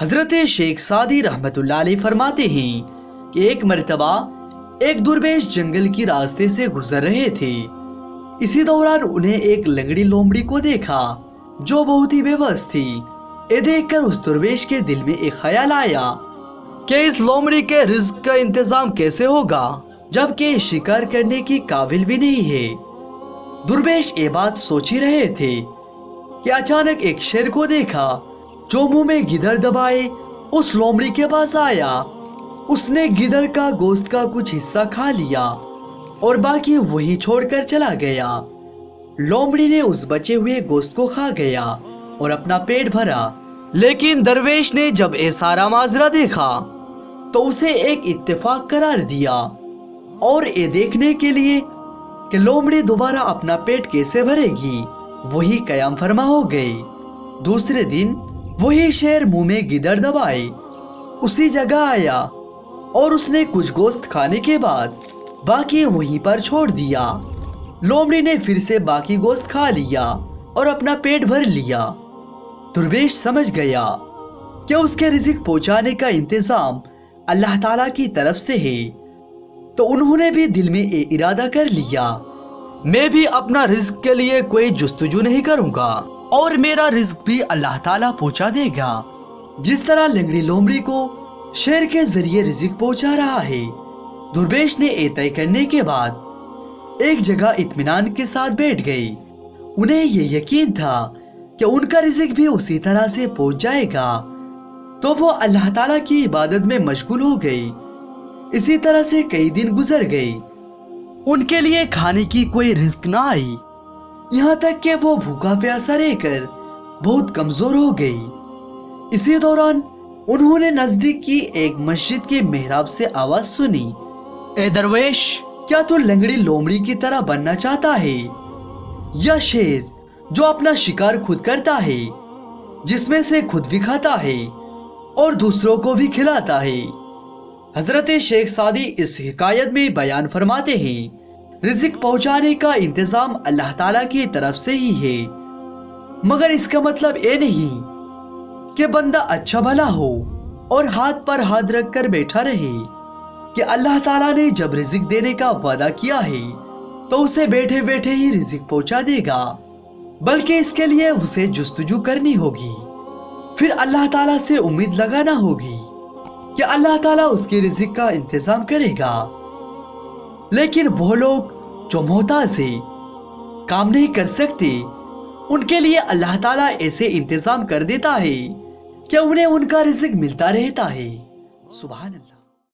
حضرت شیخ سعدی رحمت اللہ علیہ فرماتے ہیں کہ ایک مرتبہ ایک درویش جنگل کی راستے سے گزر رہے تھے۔ اسی دوران انہیں ایک لنگڑی لومڑی کو دیکھا جو بہت ہی بے بس تھی۔ یہ دیکھ کر اس درویش کے دل میں ایک خیال آیا کہ اس لومڑی کے رزق کا انتظام کیسے ہوگا جبکہ شکار کرنے کی قابل بھی نہیں ہے۔ درویش یہ بات سوچ ہی رہے تھے کہ اچانک ایک شیر کو دیکھا جو منہ میں گدڑ دبائے اس لومڑی کے پاس آیا۔ اس نے گدڑ کا گوشت کا کچھ حصہ کھا لیا اور باقی وہی چھوڑ کر چلا گیا۔ لومڑی نے اس بچے ہوئے گوشت کو کھا گیا اور اپنا پیٹ بھرا، لیکن درویش نے جب یہ سارا ماجرا دیکھا تو اسے ایک اتفاق قرار دیا اور یہ دیکھنے کے لیے کہ لومڑی دوبارہ اپنا پیٹ کیسے بھرے گی وہی قیام فرما ہو گئی۔ دوسرے دن وہی شیر منہ میں گدڑ دبائے اسی جگہ آیا اور اس نے کچھ گوشت کھانے کے بعد باقی وہیں پر چھوڑ دیا۔ لومڑی نے پھر سے باقی گوشت کھا لیا اور اپنا پیٹ بھر لیا۔ درویش سمجھ گیا کہ اس کے رزق پہنچانے کا انتظام اللہ تعالیٰ کی طرف سے ہے، تو انہوں نے بھی دل میں یہ ارادہ کر لیا میں بھی اپنا رزق کے لیے کوئی جستجو نہیں کروں گا اور میرا رزق بھی اللہ تعالیٰ پہنچا دے گا، جس طرح لنگڑی لومڑی کو شیر کے ذریعے رزق پہنچا رہا ہے۔ درویش نے یہ طے کرنے کے بعد ایک جگہ اطمینان کے ساتھ بیٹھ گئے۔ انہیں یہ یقین تھا کہ ان کا رزق بھی اسی طرح سے پہنچ جائے گا، تو وہ اللہ تعالیٰ کی عبادت میں مشغول ہو گئے۔ اسی طرح سے کئی دن گزر گئے، ان کے لیے کھانے کی کوئی رزق نہ آئی، یہاں تک کہ وہ بھوکا پیاسا رہ کر بہت کمزور ہو گئی۔ اسی دوران انہوں نے نزدیک کی ایک مسجد کے محراب سے آواز سنی، اے درویش، کیا تو لنگڑی لومڑی کی طرح بننا چاہتا ہے یا شیر جو اپنا شکار خود کرتا ہے، جس میں سے خود بھی کھاتا ہے اور دوسروں کو بھی کھلاتا ہے؟ حضرت شیخ سعدی اس حکایت میں بیان فرماتے ہیں رزق پہنچانے کا انتظام اللہ تعالیٰ کی طرف سے ہی ہے، مگر اس کا مطلب یہ نہیں کہ بندہ اچھا بھلا ہو اور ہاتھ پر ہاتھ رکھ کر بیٹھا رہے کہ اللہ تعالیٰ نے جب رزق دینے کا وعدہ کیا ہے تو اسے بیٹھے بیٹھے ہی رزق پہنچا دے گا، بلکہ اس کے لیے اسے جستجو کرنی ہوگی، پھر اللہ تعالیٰ سے امید لگانا ہوگی کہ اللہ تعالیٰ اس کے رزق کا انتظام کرے گا۔ لیکن وہ لوگ جو محتاج ہیں، کام نہیں کر سکتے، ان کے لیے اللہ تعالیٰ ایسے انتظام کر دیتا ہے کہ انہیں ان کا رزق ملتا رہتا ہے۔ سبحان اللہ۔